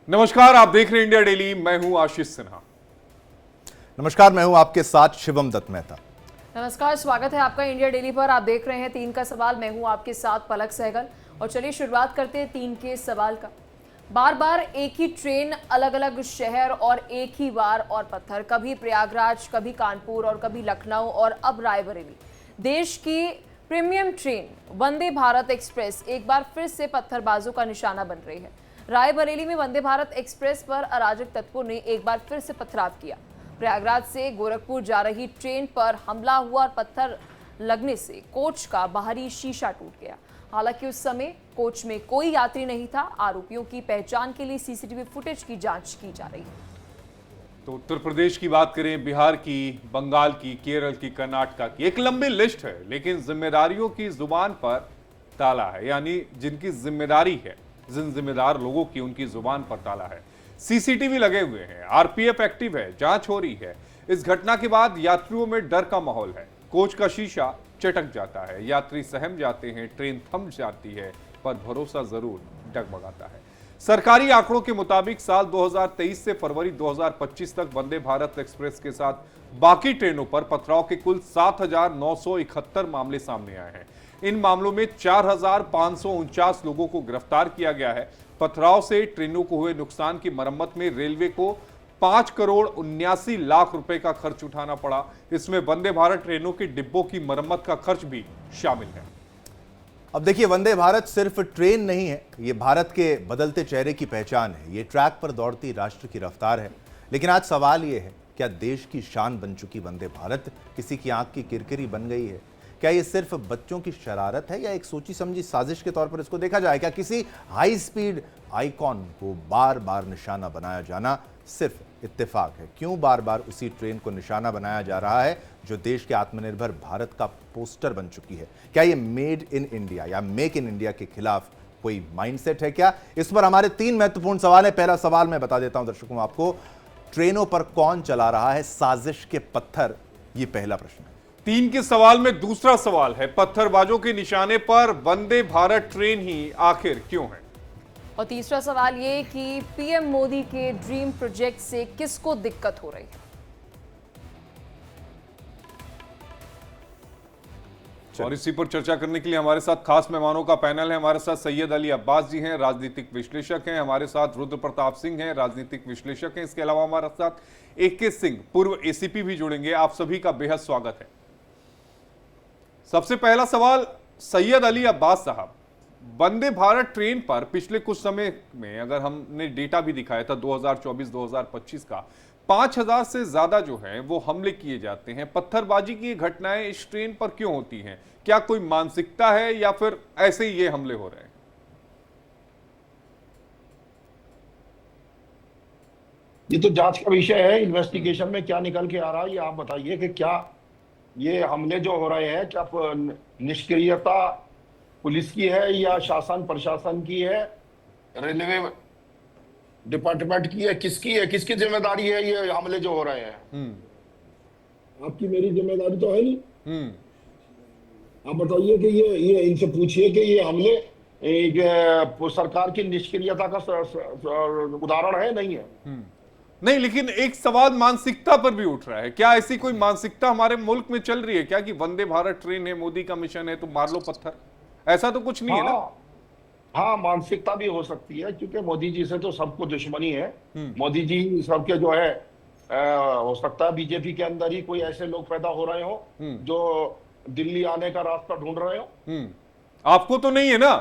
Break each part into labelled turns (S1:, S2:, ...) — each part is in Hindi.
S1: नमस्कार, आप देख रहे हैं इंडिया डेली। मैं हूं आशीष सिन्हा।
S2: नमस्कार, मैं हूं आपके साथ शिवम दत्त मेहता।
S3: नमस्कार, स्वागत है आपका इंडिया डेली पर। आप देख रहे हैं 3 का सवाल। मैं हूं आपके साथ पलक सहगल। और चलिए शुरुआत करते हैं 3 के सवाल का। बार बार एक ही ट्रेन, अलग अलग शहर और एक ही वार और पत्थर। कभी प्रयागराज, कभी कानपुर और कभी लखनऊ और अब रायबरेली। देश की premium train Vande Bharat express एक बार फिर से पत्थरबाजों का निशाना बन रही है। रायबरेली में वंदे भारत एक्सप्रेस पर अराजक तत्वों ने एक बार फिर से पथराव किया। प्रयागराज से गोरखपुर जा रही ट्रेन पर हमला हुआ और पत्थर लगने से कोच का बाहरी शीशा टूट गया। हालांकि उस समय कोच में कोई यात्री नहीं था। आरोपियों की पहचान के लिए सीसीटीवी फुटेज की जांच की जा रही है।
S1: तो उत्तर प्रदेश की बात करें, बिहार की, बंगाल की, केरल की, कर्नाटक की, एक लंबी लिस्ट है। लेकिन जिम्मेदारियों की जुबान पर ताला है, यानी जिनकी जिम्मेदारी है, जिन जिम्मेदार लोगों की, उनकी जुबान पर ताला है। सीसीटीवी लगे हुए हैं, आरपीएफ एक्टिव है, जांच हो रही है। इस घटना के बाद यात्रियों में डर का माहौल है। कोच का शीशा चटक जाता है, यात्री सहम जाते हैं, ट्रेन थम जाती है, पर भरोसा जरूर डगमगाता है। सरकारी आंकड़ों के मुताबिक साल 2023 से फरवरी 2025 तक वंदे भारत एक्सप्रेस के साथ बाकी ट्रेनों पर पथराव के कुल 7,971 मामले सामने आए हैं। इन मामलों में 4,549 लोगों को गिरफ्तार किया गया है। पथराव से ट्रेनों को हुए नुकसान की मरम्मत में रेलवे को 5 करोड़ 79 लाख रुपए का खर्च उठाना पड़ा। इसमें वंदे भारत ट्रेनों के डिब्बों की मरम्मत का खर्च भी शामिल है।
S2: अब देखिए, वंदे भारत सिर्फ ट्रेन नहीं है, ये भारत के बदलते चेहरे की पहचान है। ये ट्रैक पर दौड़ती राष्ट्र की रफ्तार है। लेकिन आज सवाल ये है, क्या देश की शान बन चुकी वंदे भारत किसी की आंख की किरकिरी बन गई है? क्या ये सिर्फ बच्चों की शरारत है या एक सोची समझी साजिश के तौर पर इसको देखा जाए? क्या किसी हाई स्पीड आइकॉन को बार बार निशाना बनाया जाना सिर्फ इत्तेफाक है? क्यों बार बार उसी ट्रेन को निशाना बनाया जा रहा है जो देश के आत्मनिर्भर भारत का पोस्टर बन चुकी है? क्या ये मेड इन इंडिया या मेक इन इंडिया के खिलाफ कोई माइंडसेट है क्या? इस पर हमारे 3 महत्वपूर्ण सवाल है। पहला सवाल मैं बता देता हूं दर्शकों आपको, ट्रेनों पर कौन चला रहा है साजिश के पत्थर? ये पहला प्रश्न है।
S1: 3 के सवाल में दूसरा सवाल है, पत्थरबाजों के निशाने पर वंदे भारत ट्रेन ही आखिर क्यों है?
S3: और तीसरा सवाल ये कि पीएम मोदी के ड्रीम प्रोजेक्ट से किसको दिक्कत हो रही है?
S1: और इसी पर चर्चा करने के लिए हमारे साथ खास मेहमानों का पैनल है। हमारे साथ सैयद अली अब्बास जी हैं, राजनीतिक विश्लेषक हैं। हमारे साथ रुद्र प्रताप सिंह हैं, राजनीतिक विश्लेषक हैं। इसके अलावा हमारे साथ AK सिंह, पूर्व ACP भी जुड़ेंगे। आप सभी का बेहद स्वागत है। सबसे पहला सवाल सैयद अली अब्बास साहब, वंदे भारत ट्रेन पर पिछले कुछ समय में, अगर हमने डेटा भी दिखाया था 2024-2025 का, 5,000 से ज्यादा जो है वो हमले किए जाते हैं। पत्थरबाजी की घटनाएं इस ट्रेन पर क्यों होती हैं? क्या कोई मानसिकता है या फिर ऐसे ही ये हमले हो रहे हैं?
S4: ये तो जांच का विषय है। इन्वेस्टिगेशन में क्या निकल के आ रहा है ये आप बताइए कि क्या ये हमले जो हो रहे हैं, क्या निष्क्रियता पुलिस की है या शासन प्रशासन की है, रेलवे डिपार्टमेंट की है, किसकी है? किसकी जिम्मेदारी है ये हमले जो हो रहे हैं? आपकी मेरी जिम्मेदारी तो है नहीं। आप बताइए कि ये इनसे पूछिए कि ये हमले एक सरकार की निष्क्रियता का उदाहरण है, नहीं है?
S1: नहीं, लेकिन एक सवाल मानसिकता पर भी उठ रहा है। क्या ऐसी कोई मानसिकता हमारे मुल्क में चल रही है क्या कि वंदे भारत ट्रेन है, मोदी का मिशन है तो मार लो पत्थर? ऐसा तो कुछ नहीं है ना?
S4: हाँ, मानसिकता भी हो सकती है, क्योंकि मोदी जी से तो सबको दुश्मनी है। मोदी जी सबके जो है हो सकता है बीजेपी के अंदर ही कोई ऐसे लोग पैदा हो रहे हो जो दिल्ली आने का रास्ता ढूंढ रहे हो।
S1: आपको तो नहीं है ना?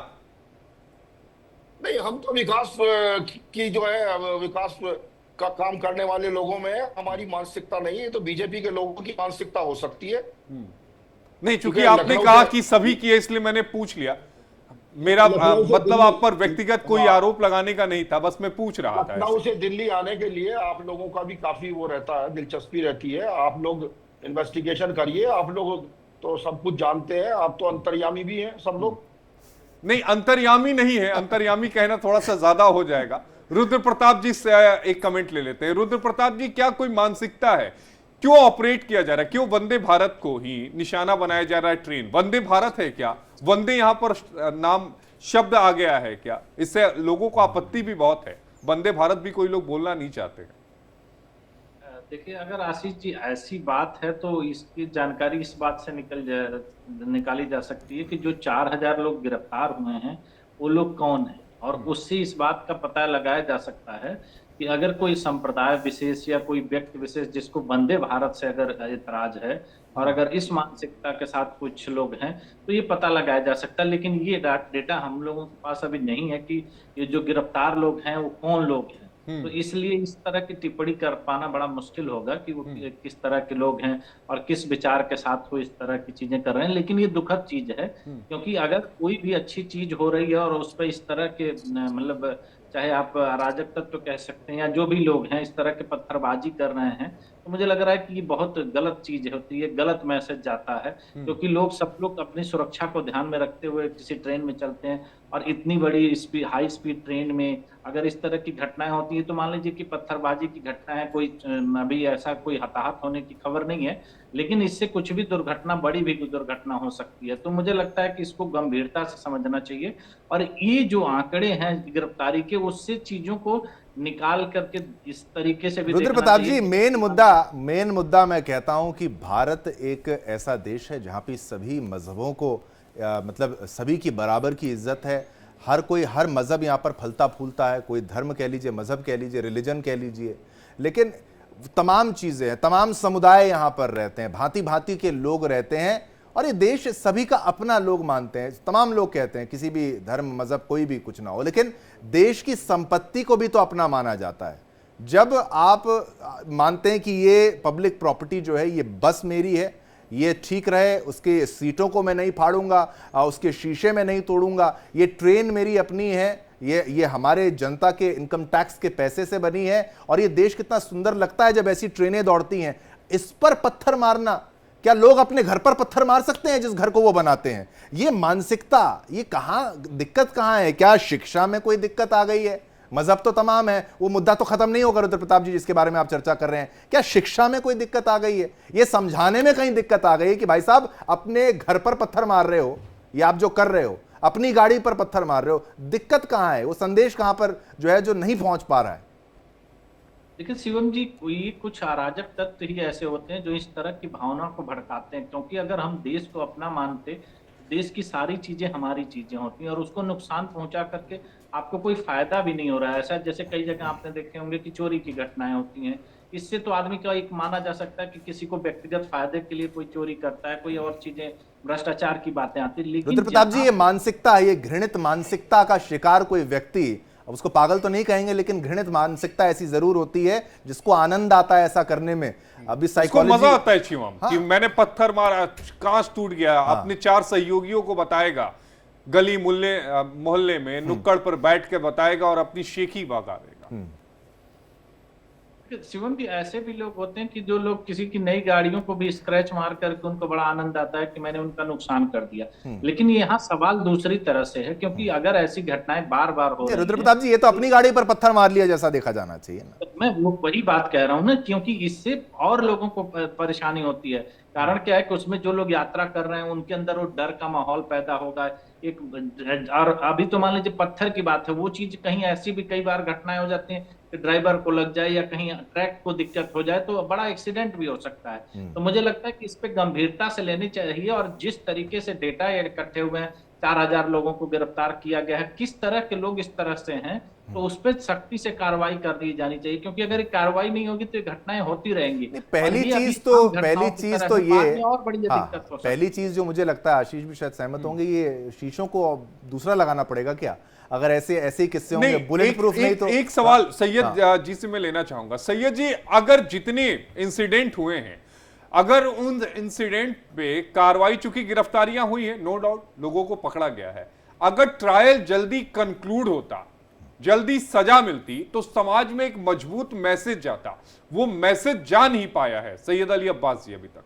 S4: नहीं, हम तो विकास की जो है विकास का काम करने वाले लोगों में हमारी मानसिकता नहीं है, तो बीजेपी के लोगों की मानसिकता हो सकती है।
S1: नहीं, चूंकि आपने कहा कि सभी की है, इसलिए मैंने पूछ लिया। मेरा मतलब आप पर व्यक्तिगत कोई आरोप लगाने का नहीं था, बस मैं पूछ रहा था।
S4: लखनऊ से दिल्ली आने के लिए आप लोगों का भी काफी वो रहता है, दिलचस्पी रहती है। आप लोग इन्वेस्टिगेशन करिए, आप लोग तो सब कुछ जानते हैं, आप तो अंतर्यामी भी हैं सब लोग।
S1: नहीं, अंतर्यामी नहीं है, अंतर्यामी कहना थोड़ा सा ज्यादा हो जाएगा। रुद्र प्रताप जी से एक कमेंट ले लेते हैं। रुद्र प्रताप जी, क्या कोई मानसिकता है? क्यों ऑपरेट किया जा रहा है? क्यों वंदे भारत को ही निशाना बनाया जा रहा है? ट्रेन वंदे भारत है क्या? वंदे यहां पर नाम शब्द आ गया है क्या? इससे लोगों को आपत्ति भी बहुत है। वंदे भारत भी कोई लोग बोलना नहीं चाहते हैं।
S5: देखिए, अगर आशीष जी ऐसी बात है तो इसकी जानकारी इस बात से निकाली जा सकती है कि जो 4000 लोग गिरफ्तार हुए हैं वो लोग कौन हैं, और उससे इस बात का पता लगाया जा सकता है कि अगर कोई संप्रदाय विशेष या कोई व्यक्ति विशेष जिसको वंदे भारत से अगर ऐतराज है और अगर इस मानसिकता के साथ कुछ लोग हैं तो ये पता लगाया जा सकता है। लेकिन ये डेटा हम लोगों के पास अभी नहीं है कि ये जो गिरफ्तार लोग हैं वो कौन लोग हैं, तो इसलिए इस तरह की टिप्पणी कर पाना बड़ा मुश्किल होगा कि वो किस तरह के लोग हैं और किस विचार के साथ वो इस तरह की चीजें कर रहे हैं। लेकिन ये दुखद चीज है, क्योंकि अगर कोई भी अच्छी चीज हो रही है और उस पर इस तरह के मतलब चाहे आप अराजक तत्व कह सकते हैं या जो भी लोग हैं इस तरह के पत्थरबाजी कर रहे हैं, तो मुझे लग रहा है कि ये बहुत गलत चीज होती है, गलत मैसेज जाता है। क्योंकि सब लोग अपनी सुरक्षा को ध्यान में रखते हुए किसी ट्रेन में चलते हैं, और इतनी बड़ी हाई स्पीड ट्रेन में अगर इस तरह की घटनाएं होती है तो मान लीजिए कि पत्थरबाजी की घटना है, कोई अभी ऐसा कोई हताहत होने की खबर नहीं है, लेकिन इससे कुछ भी दुर्घटना, बड़ी भी दुर्घटना हो सकती है। तो मुझे लगता है कि इसको गंभीरता से समझना चाहिए, और ये जो आंकड़े हैं गिरफ्तारी के, उससे चीजों को निकाल करके इस तरीके से भी
S2: रुद्र
S5: देखना
S2: प्रताप
S5: चाहिए।
S2: जी, मेन मुद्दा मैं कहता हूं कि भारत एक ऐसा देश है जहां पे सभी मजहबों को मतलब सभी की बराबर की इज्जत है। हर मजहब यहाँ पर फलता फूलता है, कोई धर्म कह लीजिए, मजहब कह लीजिए, रिलीजन कह लीजिए, लेकिन तमाम चीजें हैं, तमाम समुदाय यहाँ पर रहते हैं, भांति भांति के लोग रहते हैं, और ये देश सभी का अपना लोग मानते हैं। तमाम लोग कहते हैं किसी भी धर्म मजहब कोई भी कुछ ना हो, लेकिन देश की संपत्ति को भी तो अपना माना जाता है। जब आप मानते हैं कि ये पब्लिक प्रॉपर्टी जो है ये बस मेरी है, ये ठीक रहे, उसके सीटों को मैं नहीं फाड़ूंगा, उसके शीशे में नहीं तोड़ूंगा, ये ट्रेन मेरी अपनी है, ये हमारे जनता के इनकम टैक्स के पैसे से बनी है, और ये देश कितना सुंदर लगता है जब ऐसी ट्रेनें दौड़ती हैं। इस पर पत्थर मारना, क्या लोग अपने घर पर पत्थर मार सकते हैं जिस घर को वो बनाते हैं? ये मानसिकता, ये दिक्कत कहां है? क्या शिक्षा में कोई दिक्कत आ गई है? मजहब तो तमाम है, वो मुद्दा तो खत्म नहीं होगा रुद्र प्रताप जी जिसके बारे में आप चर्चा कर रहे हैं। क्या शिक्षा में कोई दिक्कत आ गई है? ये समझाने में कहीं दिक्कत आ गई है कि भाई साहब अपने घर पर पत्थर मार रहे हो, या आप जो कर रहे हो अपनी गाड़ी पर पत्थर मार रहे हो, दिक्कत कहां है? वो संदेश कहां पर जो है जो नहीं पहुंच पा रहा है?
S5: देखिए शिवम जी, कोई कुछ अराजक तत्व ही ऐसे होते हैं जो इस तरह की भावना को भड़काते हैं, क्योंकि अगर हम देश को अपना मानते, देश की सारी चीजें हमारी चीजें होती हैं, और उसको नुकसान पहुंचा करके आपको कोई फायदा भी नहीं हो रहा है। ऐसा जैसे कई जगह आपने देखे होंगे कि चोरी की घटनाएं होती हैं, इससे तो आदमी का एक माना जा सकता है कि किसी को व्यक्तिगत फायदे के लिए कोई चोरी करता है, कोई और चीजें, भ्रष्टाचार की बातें आती है। लेकिन
S2: रुद्र प्रताप जी, ये मानसिकता, ये घृणित मानसिकता का शिकार कोई व्यक्ति, अब उसको पागल तो नहीं कहेंगे, लेकिन घृणित मानसिकता ऐसी जरूर होती है जिसको आनंद आता है ऐसा करने में। अभी साइकोलॉजी,
S1: मजा आता है शिवम,
S2: हाँ।
S1: कि मैंने पत्थर मारा, कांच टूट गया,
S2: हाँ।
S1: अपने 4 सहयोगियों को बताएगा, गली मोहल्ले में नुक्कड़ पर बैठ के बताएगा और अपनी शेखी भगा देगा।
S5: शिवम जी, ऐसे भी लोग होते हैं कि जो लोग किसी की नई गाड़ियों को भी स्क्रैच मार करके उनको बड़ा आनंद आता है कि मैंने उनका नुकसान कर दिया। लेकिन यहाँ सवाल दूसरी तरह से है, क्योंकि अगर ऐसी घटनाएं बार बार हो रही
S2: रुद्र प्रताप जी, ये तो अपनी गाड़ी पर पत्थर मार लिया जैसा देखा जाना चाहिए ना।
S5: तो मैं वही बात कह रहा हूँ ना, क्योंकि इससे और लोगों को परेशानी होती है। कारण क्या है कि उसमें जो लोग यात्रा कर रहे हैं उनके अंदर वो डर का माहौल पैदा होगा एक, और अभी तो मान लीजिए पत्थर की बात है, वो चीज कहीं ऐसी भी कई बार घटनाएं हो जाती हैं कि ड्राइवर को लग जाए या कहीं ट्रैक को दिक्कत हो जाए तो बड़ा एक्सीडेंट भी हो सकता है। तो मुझे लगता है कि इस पे गंभीरता से लेनी चाहिए, और जिस तरीके से डेटा इकट्ठे हुए हैं, 4000 लोगों को गिरफ्तार किया गया है, किस तरह के लोग इस तरह से हैं, तो उस पर सख्ती से कार्रवाई कर दी जानी चाहिए, क्योंकि अगर कार्रवाई नहीं होगी तो ये घटनाएं होती रहेंगी।
S2: पहली चीज तो ये,
S5: और बड़ी दिक्कत हो सकती है।
S2: पहली चीज जो मुझे लगता है, आशीष भी शायद सहमत होंगे, ये शीशों को दूसरा लगाना पड़ेगा क्या? अगर ऐसे ही किस्से होंगे, बुलेट प्रूफ नहीं तो।
S1: एक सवाल सैयद जी से मैं लेना चाहूंगा। सैयद जी, अगर जितने इंसिडेंट हुए हैं, अगर उन इंसिडेंट पे कार्रवाई, चूंकि गिरफ्तारियां हुई हैं, नो डाउट लोगों को पकड़ा गया है, अगर ट्रायल जल्दी कंक्लूड होता, जल्दी सजा मिलती, तो समाज में एक मजबूत मैसेज जाता। वो मैसेज जा नहीं पाया है सैयद अली अब्बास जी अभी तक।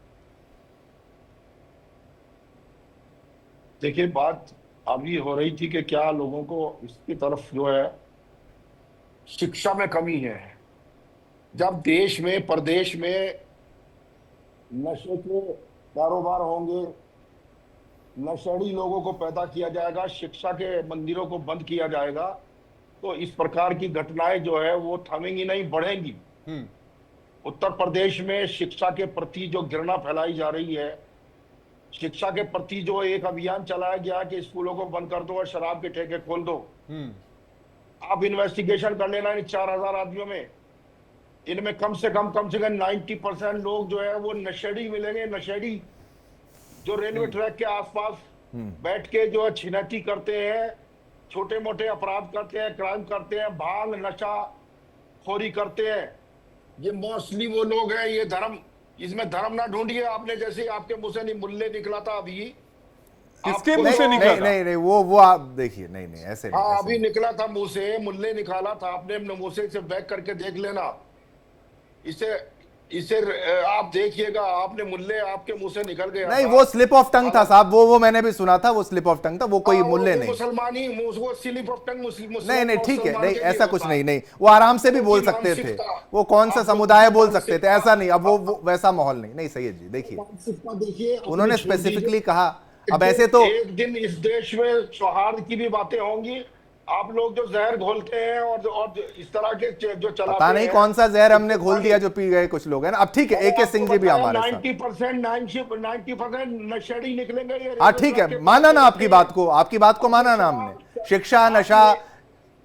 S4: देखिए, बात अभी हो रही थी कि क्या लोगों को इसकी तरफ जो है शिक्षा में कमी है। जब देश में, प्रदेश में नशे के कारोबार होंगे, नशेड़ी लोगों को पैदा किया जाएगा, शिक्षा के मंदिरों को बंद किया जाएगा, तो इस प्रकार की घटनाएं जो है वो थमेंगी नहीं, बढ़ेंगी। उत्तर प्रदेश में शिक्षा के प्रति जो घृणा फैलाई जा रही है, शिक्षा के प्रति जो एक अभियान चलाया गया कि स्कूलों को बंद कर दो और शराब के ठेके खोल दो। आप इन्वेस्टिगेशन कर लेना इन 4000 आदमियों में, इनमें कम से कम 90% लोग जो है वो नशेड़ी मिलेंगे। नशेड़ी जो रेलवे ट्रैक के आसपास बैठ के जो है छिनैती करते हैं, छोटे मोटे अपराध करते हैं, क्राइम करते हैं, भांग नशा खोरी करते हैं, ये मोस्टली वो लोग हैं। ये धर्म, इसमें धर्म ना ढूंढिए आपने, जैसे आपके मुंह से नहीं मुल्ले निकला था अभी।
S1: किसके मुंह से निकला था?
S2: नहीं वो आप देखिए, नहीं ऐसे नहीं।
S4: हाँ, अभी निकला था मुंह से, मुल्ले निकाला था आपने मुंह से, इसे बैक करके देख लेना। इसे आप देखिएगा, आपने मुल्ले आपके मुंह से निकल गया।
S2: नहीं, वो स्लिप ऑफ टंग था साहब, वो मैंने भी सुना था, वो स्लिप ऑफ टंग था, वो कोई मुल्ले नहीं।
S4: मुसलमानी, वो स्लिप ऑफ टंग मुस्लिम।
S2: नहीं ठीक है, नहीं ऐसा कुछ नहीं, वो आराम से भी बोल सकते थे, वो कौन सा समुदाय बोल सकते थे, ऐसा नहीं। अब वो वैसा माहौल नहीं सही है जी। देखिए उन्होंने स्पेसिफिकली कहा, अब ऐसे तो
S4: एक दिन इस देश में सौहार्द की भी बातें होंगी। आप लोग जो जहर घोलते हैं और इस तरह के जो चलाते
S2: पता नहीं कौन सा जहर हमने घोल दिया जो पी गए कुछ लोग हैं ना। अब ठीक है, AK सिंह जी भी हमारे साथ।
S4: 90% नशेड़ी निकलेंगे ये।
S2: हाँ ठीक है, माना ना आपकी बात को माना ना हमने। शिक्षा, नशा,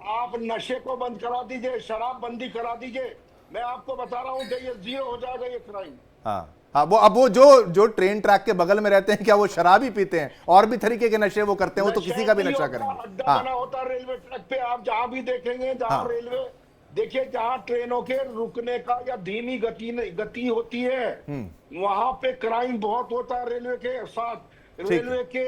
S4: आप नशे को बंद करा दीजिए, शराब बंदी करा दीजिए, मैं आपको बता रहा हूँ कि ये 0 हो जाएगा ये क्राइम।
S2: हाँ वो जो ट्रेन ट्रैक के बगल में रहते हैं, क्या वो शराब ही पीते हैं? और भी तरीके के नशे वो करते हैं, वो तो किसी का भी नशा करेंगे।
S4: अड्डा बना होता रेलवे ट्रैक पे, आप जहां भी देखेंगे, जहां रेलवे देखिए, जहां ट्रेनों के रुकने का या धीमी गति होती है, वहां पे क्राइम बहुत होता है। रेलवे के साथ रेलवे के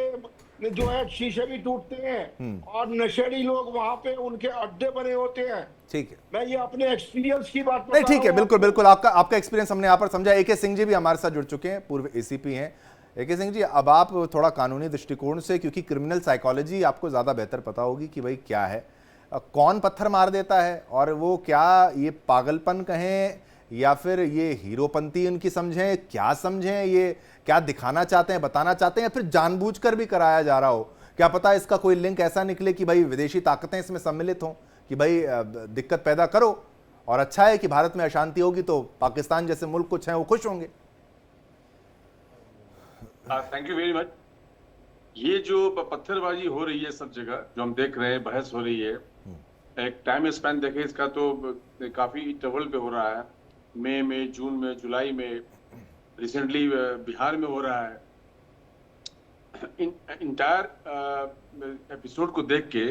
S4: जो है शीशे भी टूटते हैं और नशेड़ी लोग वहां पे उनके अड्डे बने होते हैं।
S2: ठीक है,
S4: मैं ये अपने एक्सपीरियंस की बात
S2: नहीं ठीक है, बिल्कुल आपका एक्सपीरियंस हमने यहाँ पर समझा। AK सिंह जी भी हमारे साथ जुड़ चुके हैं, पूर्व ACP हैं। AK सिंह जी, अब आप थोड़ा कानूनी दृष्टिकोण से, क्योंकि क्रिमिनल साइकोलॉजी आपको ज्यादा बेहतर पता होगी कि भाई क्या है, कौन पत्थर मार देता है, और वो क्या ये पागलपन कहें या फिर ये हीरोपंती उनकी समझें, क्या समझें, ये क्या दिखाना चाहते हैं, बताना चाहते हैं, या फिर जानबूझकर भी कराया जा रहा हो? क्या पता इसका कोई लिंक ऐसा निकले कि भाई विदेशी ताकतें इसमें सम्मिलित हों, कि भाई दिक्कत पैदा करो, और अच्छा है कि भारत में अशांति होगी तो पाकिस्तान जैसे मुल्क कुछ हैं वो खुश होंगे।
S6: Thank you very much. ये जो पत्थरबाजी हो रही है सब जगह, जो हम देख रहे हैं, बहस हो रही है, एक टाइम स्पैन देखें इसका तो काफी इंटरवल पे हो रहा है। मई में, जून में, जुलाई में, रिसेंटली बिहार में हो रहा है। इंटायर एपिसोड को देख के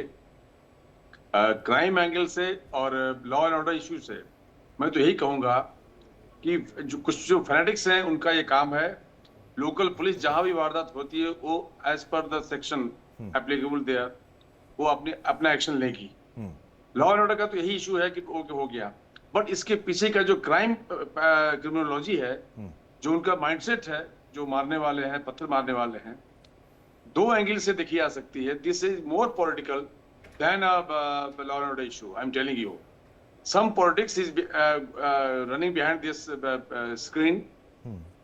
S6: क्राइम एंगल से और लॉ एंड ऑर्डर इश्यू से मैं तो यही कहूंगा कि जो फैनेटिक्स हैं उनका ये काम है, लोकल पुलिस जहां भी वारदात होती है वो as per the section applicable there वो अपना एक्शन लेगी। लॉ एंड ऑर्डर का तो यही इशू है कि हो गया, बट इसके पीछे का जो क्रिमिनोलॉजी है, जो उनका माइंडसेट है, जो मारने वाले हैं, पत्थर मारने वाले हैं, 2 एंगल से देखी जा सकती है। This is more political than a law and order issue. I'm telling you, some politics is running behind this screen.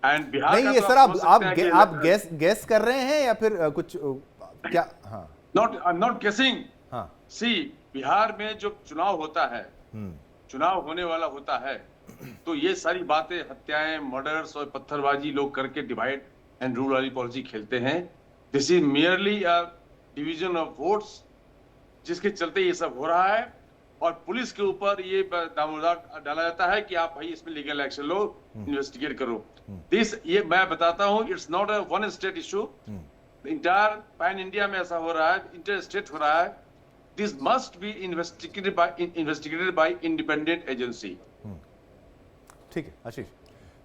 S6: And Bihar
S2: नहीं, ये सर आप गैस कर रहे हैं या फिर कुछ क्या? हाँ,
S6: I'm not guessing.
S2: हाँ,
S6: See, बिहार में जब चुनाव होता है, चुनाव होने वाला होता है, तो ये सारी बातें, हत्याएं, मर्डर्स और पत्थरबाजी लोग करके डिवाइड एंड रूल वाली पॉलिसी खेलते हैं। This is merely a division of votes, जिसके चलते ये सब हो रहा है। और पुलिस के ऊपर ये दामोदार डाला जाता है कि आप भाई इसमें लीगल एक्शन लो, इन्वेस्टिगेट करो। ये मैं बताता हूँ, it's not a one state issue, entire pan India में ऐसा हो रहा है, इंटर स्टेट हो रहा है। This must be investigated by independent agency.
S2: ठीक है आशीष।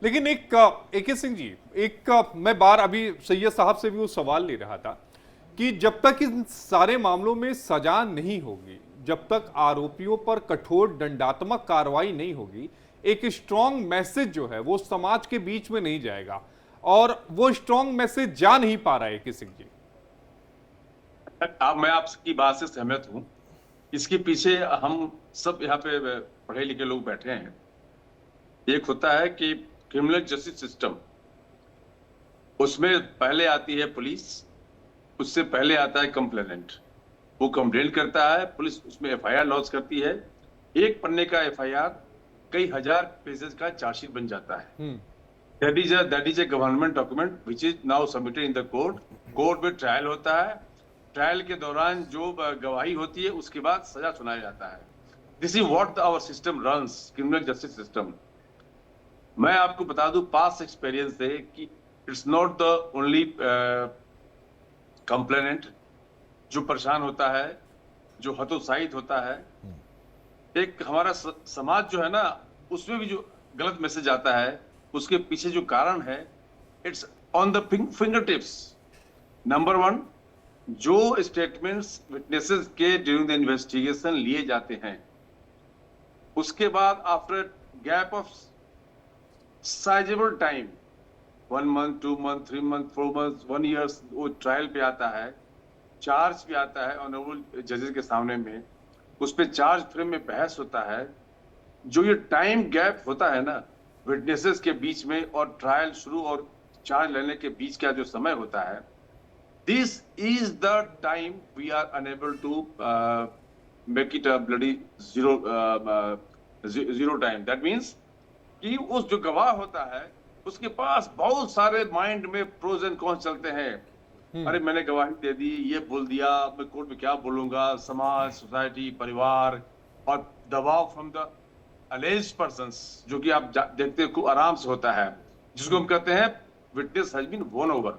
S1: लेकिन एक AK सिंह जी, मैं बार अभी सैयद साहब से भी वो सवाल ले रहा था कि जब तक इन सारे मामलों में सजा नहीं होगी, जब तक आरोपियों पर कठोर दंडात्मक कार्रवाई नहीं होगी, एक स्ट्रॉन्ग मैसेज जो है वो समाज के बीच में नहीं जाएगा, और वो स्ट्रॉन्ग मैसेज जा नहीं पा रहा है AK सिंह जी।
S6: मैं आपकी बात से सहमत हूं। इसके पीछे हम सब यहाँ पे पढ़े लिखे लोग बैठे हैं। एक होता है कि क्रिमिनल जस्टिस सिस्टम, उसमें पहले आती है पुलिस, उससे पहले आता है कंप्लेनेंट। वो कंप्लेंट करता है, पुलिस उसमें एफआईआर लॉन्च करती है। एक पन्ने का एफआईआर कई हजार पेजेस का चार्जशीट बन जाता है। That is a government document which is now submitted in the court. Court में ट्रायल होता है, ट्रायल के दौरान जो गवाही होती है उसके बाद सजा सुनाया जाता है। This is what our system runs, criminal justice system. मैं आपको बता दूं पास्ट एक्सपीरियंस से कि it's not the only complainant जो परेशान होता है, जो हतोत्साहित होता है। एक हमारा समाज जो है ना, उसमें भी जो गलत मैसेज आता है, उसके पीछे जो कारण है, it's on the finger tips. Number 1, जो स्टेटमेंट्स विटनेसेस के ड्यूरिंग द इन्वेस्टिगेशन लिए जाते हैं, उसके बाद after gap of sizeable time, 1 month, 2 month, 3 month, 4 months, 1 year, वो ट्रायल पे आता है, चार्ज पे आता है ऑनरेबल जजेस के सामने में, उस पे चार्ज फ्रेम में बहस होता है। जो ये टाइम गैप होता है ना विटनेसेस के बीच में और ट्रायल शुरू और चार्ज लेने के बीच का जो समय होता है, this is the time we are unable to make it a bloody zero time. That means कि उस जो गवाह होता है उसके पास बहुत सारे माइंड में प्रोज एंड कॉन्स चलते हैं। अरे मैंने गवाही दे दी, ये बोल दिया, मैं कोर्ट में क्या बोलूंगा, समाज, सोसाइटी, परिवार, और दबाव फ्रॉम द अलेज्ड पर्संस जो कि आप देखते हो आराम से होता है, जिसको हम कहते हैं विटनेस हैज बीन वोन ओवर।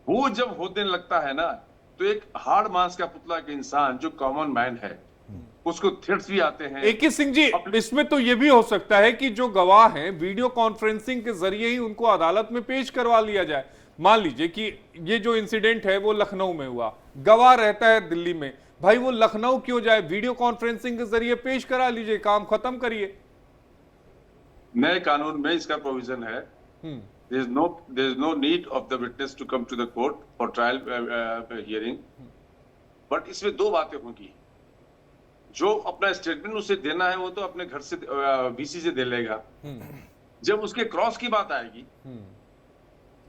S6: वो जब होने लगता है ना, तो एक हार्ड मांस का पुतला के इंसान जो कॉमन मैन है, उसको थ्रेट्स भी आते हैं।
S1: AK सिंह जी, इसमें तो ये भी हो सकता है कि जो गवाह हैं वीडियो कॉन्फ्रेंसिंग के जरिए ही उनको अदालत में पेश करवा लिया जाए। मान लीजिए कि ये जो इंसिडेंट है वो लखनऊ में हुआ, गवाह रहता है दिल्ली में, भाई वो लखनऊ क्यों जाए, वीडियो कॉन्फ्रेंसिंग के जरिए पेश करा लीजिए, काम खत्म करिए।
S6: नए कानून में इसका प्रोविजन है, there is no need of the witness to come to the court for trial hearing, but इसमें दो बातें होंगी। जो अपना स्टेटमेंट उसे देना है वो तो अपने घर से VC से दे लेगा। जब उसके क्रॉस की बात आएगी,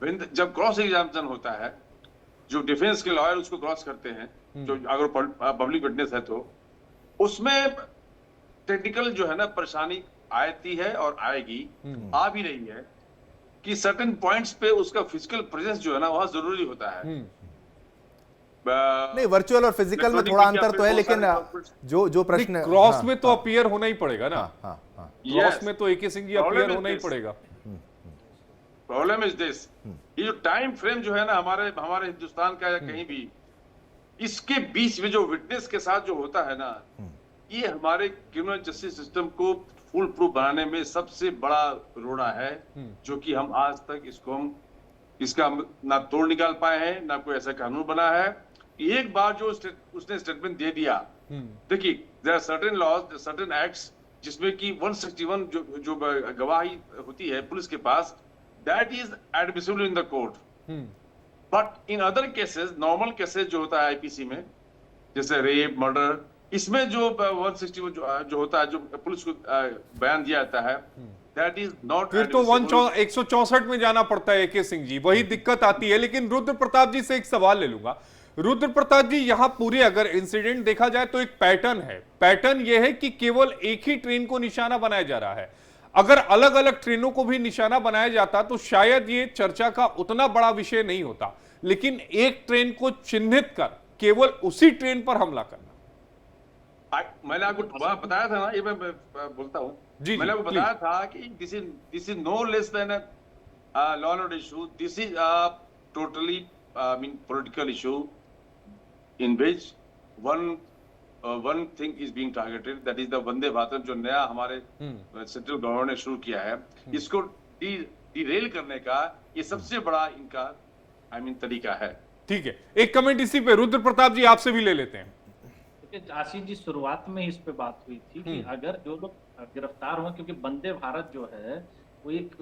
S6: जब क्रॉस एग्जामिनेशन होता है, जो डिफेंस के लॉयर उसको क्रॉस करते हैं, जो अगर पब्लिक विटनेस है, तो उसमें टेक्निकल जो है ना परेशानी आती है और आएगी, आ भी रही है कि सर्टेन पॉइंट्स पे उसका फिजिकल प्रेजेंस जो है ना वहां जरूरी होता है।
S2: नहीं, वर्चुअल और फिजिकल में थोड़ा अंतर तो है, लेकिन जो प्रश्न
S1: क्रॉस में तो अपीयर होना ही पड़ेगा ना। क्रॉस में तो AK सिंह जी अपीयर होना ही पड़ेगा।
S6: प्रॉब्लम इज दिस, ये जो टाइम फ्रेम जो है ना हमारे हिंदुस्तान का या कहीं भी, इसके बीच में जो विटनेस के साथ जो होता है ना, ये हमारे क्रिमिनल जस्टिस सिस्टम को फुल प्रूफ बनाने में सबसे बड़ा रोड़ा है, जो कि हम आज तक इसका ना तोड़ निकाल पाए हैं, ना कोई ऐसा कानून बना है। एक बार जो उसने स्टेटमेंट दे दिया, देखिए there are certain laws, certain acts, जिसमें कि 161 जो गवाही होती है पुलिस के पास, that is admissible in the court. But in other cases, normal cases जो होता है IPC में, जैसे रेप, मर्डर, इसमें जो 161 जो होता है, जो पुलिस को बयान दिया जाता है, दैट इज नॉट,
S1: फिर तो 164 में जाना पड़ता है AK सिंह जी, वही दिक्कत आती है। लेकिन रुद्र प्रताप जी से एक सवाल ले लूंगा। रुद्र प्रताप जी, यहां पूरे अगर इंसिडेंट देखा जाए तो एक पैटर्न है। पैटर्न यह है कि केवल एक ही ट्रेन को निशाना बनाया जा रहा है। अगर अलग अलग ट्रेनों को भी निशाना बनाया जाता तो शायद ये चर्चा का उतना बड़ा विषय नहीं होता, लेकिन एक ट्रेन को चिन्हित कर केवल उसी ट्रेन पर हमला करना।
S6: मैंने आपको बताया था ना, ये मैं बोलता हूँ, मैंने आपको बताया था कि this is no less than law and order issue, this is totally political issue in which one thing is being targeted, that is the Vande Bharat जो नया हमारे सेंट्रल गवर्नमेंट ने शुरू किया है, इसको डिरेल करने का ये सबसे बड़ा इनका तरीका है।
S1: ठीक है, एक कमेंट इसी पे रुद्र प्रताप जी आपसे भी ले लेते हैं।
S5: आशीष जी, शुरुआत में इस पे बात हुई थी कि अगर जो लोग गिरफ्तार हुए, क्योंकि वंदे भारत जो है वो एक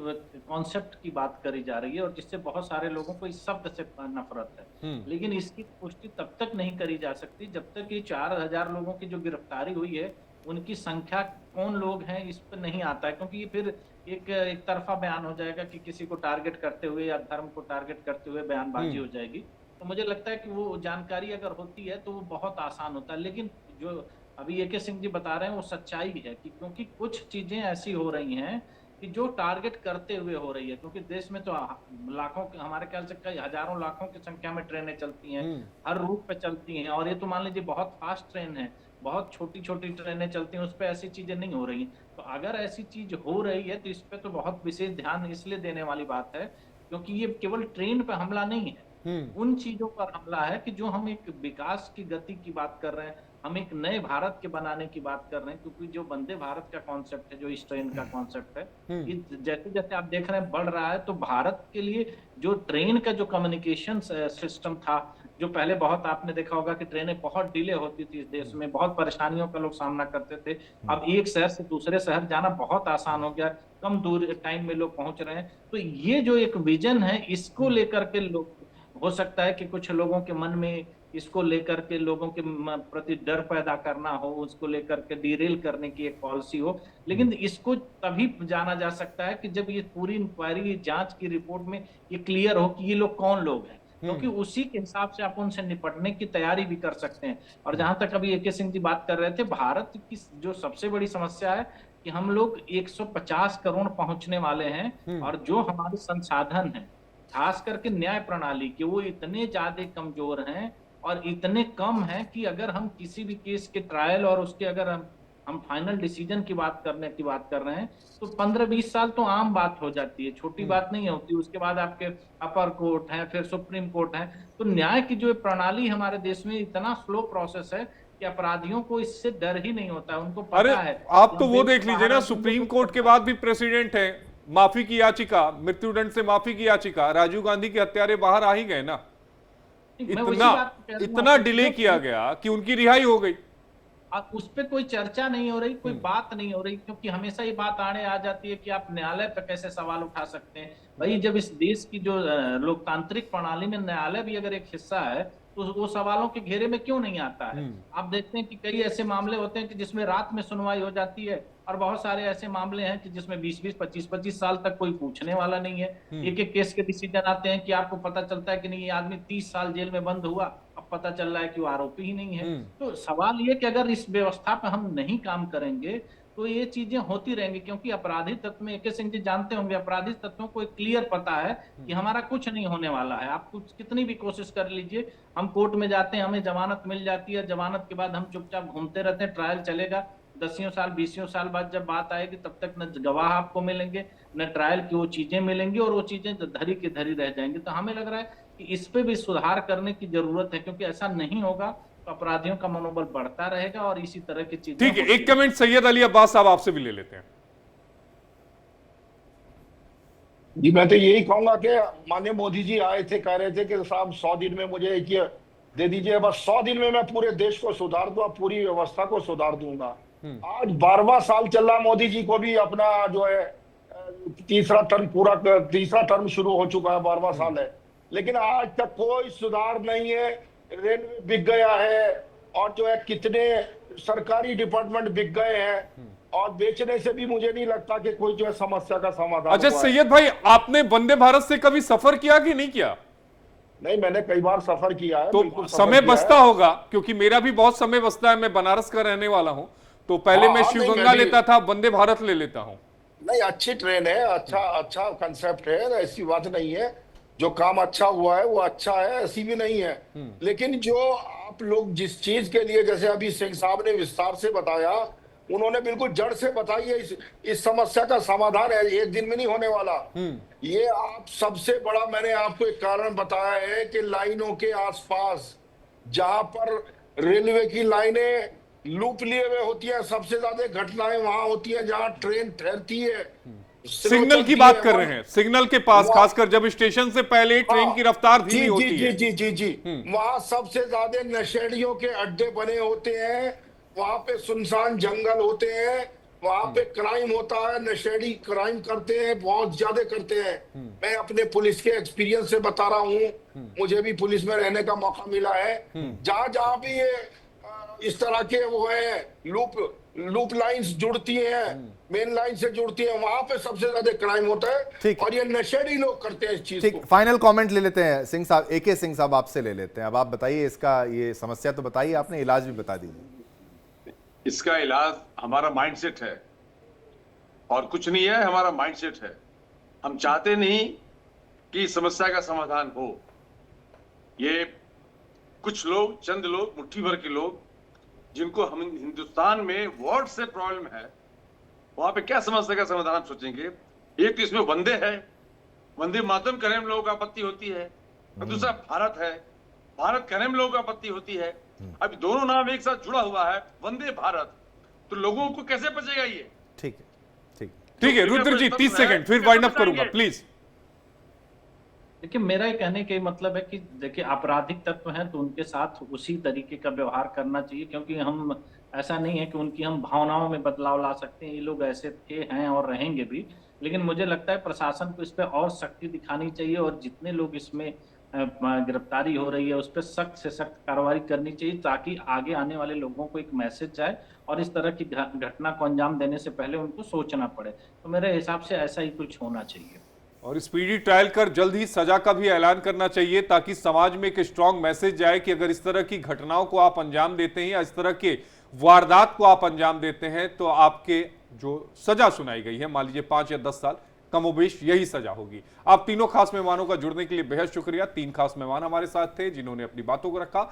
S5: कॉन्सेप्ट की बात करी जा रही है और जिससे बहुत सारे लोगों को इस शब्द से नफरत है, लेकिन इसकी पुष्टि तब तक नहीं करी जा सकती जब तक ये 4000 लोगों की जो गिरफ्तारी हुई है उनकी संख्या कौन लोग हैं इस पर नहीं आता है, क्योंकि ये फिर एक तरफा बयान हो जाएगा कि किसी को टारगेट करते हुए या धर्म को टारगेट करते हुए बयानबाजी हो जाएगी। तो मुझे लगता है कि वो जानकारी अगर होती है तो वो बहुत आसान होता है। लेकिन जो अभी AK सिंह जी बता रहे हैं वो सच्चाई है कि क्योंकि कुछ चीजें ऐसी हो रही हैं कि जो टारगेट करते हुए हो रही है, क्योंकि देश में तो लाखों हमारे ख्याल से कई हजारों लाखों की संख्या में ट्रेनें चलती हैं, हर रूट पे चलती हैं, और ये तो मान लीजिए बहुत फास्ट ट्रेन है, बहुत छोटी छोटी ट्रेनें चलती हैं, उस पर ऐसी चीजें नहीं हो रही। तो अगर ऐसी चीज हो रही है तो इस पे तो बहुत विशेष ध्यान इसलिए देने वाली बात है क्योंकि ये केवल ट्रेन पे हमला नहीं है, उन चीजों पर हमला है कि जो हम एक विकास की गति की बात कर रहे हैं, हम एक नए भारत के बनाने की बात कर रहे हैं, क्योंकि जो वंदे भारत का कॉन्सेप्ट है, जो इस ट्रेन का कॉन्सेप्ट है, ये जैसे जैसे आप देख रहे हैं बढ़ रहा है, तो भारत के लिए जो ट्रेन का जो कम्युनिकेशन सिस्टम था, जो पहले बहुत आपने देखा होगा कि ट्रेनें बहुत डिले होती थी इस देश में, बहुत परेशानियों का लोग सामना करते थे, अब एक शहर से दूसरे शहर जाना बहुत आसान हो गया, कम दूर टाइम में लोग पहुंच रहे हैं। तो ये जो एक विजन है, इसको लेकर के लोग, हो सकता है कि कुछ लोगों के मन में इसको लेकर के लोगों के प्रति डर पैदा करना हो, उसको लेकर के डिरेल करने की एक पॉलिसी हो, लेकिन इसको तभी जाना जा सकता है कि जब ये पूरी इंक्वायरी, जांच की रिपोर्ट में ये क्लियर हो कि ये लोग कौन लोग हैं, क्योंकि उसी के हिसाब से आप उनसे निपटने की तैयारी भी कर सकते हैं। और जहां तक अभी AK सिंह जी बात कर रहे थे, भारत की जो सबसे बड़ी समस्या है कि हम लोग 150 करोड़ पहुंचने वाले हैं, और जो हमारे संसाधन हैं, खास करके न्याय प्रणाली के, वो इतने ज्यादा कमजोर हैं और इतने कम हैं कि अगर हम किसी भी केस के ट्रायल और उसके अगर हम फाइनल डिसीजन की बात कर रहे हैं तो 15-20 साल तो आम बात हो जाती है, छोटी बात नहीं होती। उसके बाद आपके अपर कोर्ट है, फिर सुप्रीम कोर्ट है। तो न्याय की जो प्रणाली हमारे देश में इतना स्लो प्रोसेस है कि अपराधियों को इससे डर ही नहीं होता है, उनको पता है।
S1: आप तो वो देख लीजिए ना, सुप्रीम कोर्ट के बाद भी प्रेसिडेंट है, माफी की याचिका, मृत्युदंड से माफी की याचिका, राजीव गांधी के हत्यारे बाहर आ ही गए ना। इतना डिले किया गया कि उनकी रिहाई हो गई।
S5: उस पर कोई चर्चा नहीं हो रही, कोई बात नहीं हो रही, क्योंकि हमेशा ये बात आड़े आ जाती है कि आप न्यायालय पर कैसे सवाल उठा सकते हैं। भाई जब इस देश की जो लोकतांत्रिक प्रणाली में न्यायालय भी अगर एक हिस्सा है तो वो सवालों के घेरे में क्यों नहीं आता है। आप देखते हैं कि कई ऐसे मामले होते हैं कि जिसमें रात में सुनवाई हो जाती है, और बहुत सारे ऐसे मामले हैं कि जिसमें 20-20, 25-25 साल तक कोई पूछने वाला नहीं है। एक एक केस के डिसीजन आते हैं कि आपको पता चलता है कि नहीं, ये आदमी 30 साल जेल में बंद हुआ, अब पता चल रहा है कि वो आरोपी ही नहीं है। तो सवाल ये कि अगर इस व्यवस्था पर हम नहीं काम करेंगे तो ये चीजें होती रहेंगी, क्योंकि अपराधी तत्व में AK सिंह जी जानते होंगे, अपराधी तत्वों को क्लियर पता है कि हमारा कुछ नहीं होने वाला है। आप कुछ कितनी भी कोशिश कर लीजिए, हम कोर्ट में जाते हैं, हमें जमानत मिल जाती है, जमानत के बाद हम चुपचाप घूमते रहते हैं, ट्रायल चलेगा, 10 साल 20 साल बाद जब बात आएगी तब तक न गवाह आपको मिलेंगे, न ट्रायल की वो चीजें मिलेंगी, और वो चीजें धरी की धरी रह जाएंगी। तो हमें लग रहा है कि इस पे भी सुधार करने की जरूरत है, क्योंकि ऐसा नहीं होगा तो अपराधियों का मनोबल बढ़ता रहेगा और इसी तरह की चीजें।
S1: ठीक है, एक कमेंट सैयद अली अब्बास साहब आपसे भी ले लेते हैं।
S4: जी मैं तो यही कहूंगा कि माननीय मोदी जी आए थे, कह रहे थे कि साहब 100 दिन में मुझे एक ये दे दीजिए, बस 100 दिन में मैं पूरे देश को सुधार दूंगा, पूरी व्यवस्था को सुधार दूंगा। आज 12वां साल चल रहा, मोदी जी को भी अपना जो है तीसरा टर्म शुरू हो चुका है, 12वां साल है, लेकिन आज तक कोई सुधार नहीं है। रेलवे बिक गया है, और जो है कितने सरकारी डिपार्टमेंट बिक गए हैं, और बेचने से भी मुझे नहीं लगता कि कोई जो है समस्या का समाधान।
S1: अच्छा सैयद भाई, आपने वंदे भारत से कभी सफर किया कि नहीं किया?
S4: नहीं, मैंने कई बार सफर किया है।
S1: तो समय बचता होगा, क्योंकि मेरा भी बहुत समय बचता है, मैं बनारस का रहने वाला हूं, तो पहले मैं शिवगंगा लेता था, वंदे भारत ले लेता हूं।
S4: नहीं, अच्छी ट्रेन है, अच्छा कंसेप्ट है, ऐसी बात नहीं है। जो काम अच्छा हुआ है वो अच्छा है, ऐसी भी नहीं है। लेकिन जो आप लोग जिस चीज के लिए, जैसे अभी सिंह साहब ने विस्तार से बताया, उन्होंने बिल्कुल जड़ से बताई है। इस समस्या का समाधान है, एक दिन में नहीं होने वाला। ये आप सबसे बड़ा, मैंने आपको एक कारण बताया है कि लाइनों के आसपास जहां पर रेलवे की लाइनें लूप लिए हुए होती है, सबसे ज्यादा घटनाएं वहां होती है जहां ट्रेन ठहरती है।
S1: सिग्नल की बात कर रहे हैं, सिग्नल के पास, खासकर जब स्टेशन से पहले ट्रेन की रफ्तार धीमी होती है।
S4: जी वहां सबसे ज्यादा नशेड़ियों के अड्डे बने होते हैं, वहां पे सुनसान जंगल होते हैं, वहां पे क्राइम होता है, नशेड़ी क्राइम करते हैं, बहुत ज्यादा करते हैं। मैं अपने पुलिस के एक्सपीरियंस से बता रहा हूँ, मुझे भी पुलिस में रहने का मौका मिला है। जहां जहां भी ये इस तरह के वो है लूप लूप लाइंस जुड़ती हैं, मेन लाइन से जुड़ती हैं, वहां पे सबसे ज्यादा क्राइम होता है।
S2: ठीक।
S4: और ये नशेड़ी लोग करते हैं इस चीज
S2: ठीक,
S4: को।
S2: फाइनल कमेंट ले लेते हैं सिंह साहब, AK सिंह साहब आपसे ले लेते हैं। अब आप बताइए, इसका ये समस्या तो बताइए आपने, इलाज भी बता दीजिए।
S6: इसका इलाज हमारा माइंडसेट है और कुछ नहीं है, हमारा माइंडसेट है। हम चाहते नहीं कि इस समस्या का समाधान हो। ये कुछ लोग, चंद लोग, मुट्ठी भर के लोग, जिनको हम हिंदुस्तान में वर्ड से प्रॉब्लम है, वहां पे क्या समस्या का समाधान हम सोचेंगे। एक तो इसमें वंदे है, वंदे मातरम करने में लोगों को आपत्ति होती है, और दूसरा भारत है, भारत कहने में लोगों को आपत्ति होती है। अब दोनों नाम एक साथ जुड़ा हुआ है, वंदे भारत, तो लोगों को कैसे बचेगा ये?
S2: ठीक है, ठीक।
S1: ठीक है रुद्र जी, 30 सेकंड फिर वाइंड अप करूंगा प्लीज।
S5: देखिए, मेरा ये कहने का मतलब है कि देखिए, आपराधिक तत्व हैं तो उनके साथ उसी तरीके का व्यवहार करना चाहिए, क्योंकि हम ऐसा नहीं है कि उनकी हम भावनाओं में बदलाव ला सकते हैं। ये लोग ऐसे थे, हैं और रहेंगे भी। लेकिन मुझे लगता है प्रशासन को इस पर और सख्ती दिखानी चाहिए, और जितने लोग इसमें गिरफ्तारी हो रही है उस पर सख्त से सख्त कार्रवाई करनी चाहिए, ताकि आगे आने वाले लोगों को एक मैसेज जाए और इस तरह की घटना को अंजाम देने से पहले उनको सोचना पड़े। तो मेरे हिसाब से ऐसा ही कुछ होना चाहिए।
S1: और स्पीडी ट्रायल कर जल्द ही सजा का भी ऐलान करना चाहिए, ताकि समाज में एक स्ट्रांग मैसेज जाए कि अगर इस तरह की घटनाओं को आप अंजाम देते हैं या इस तरह के वारदात को आप अंजाम देते हैं तो आपके जो सजा सुनाई गई है, मान लीजिए 5 या 10 साल, कमोबेश यही सजा होगी। आप तीनों खास मेहमानों का जुड़ने के लिए बेहद शुक्रिया। 3 खास मेहमान हमारे साथ थे जिन्होंने अपनी बातों को रखा।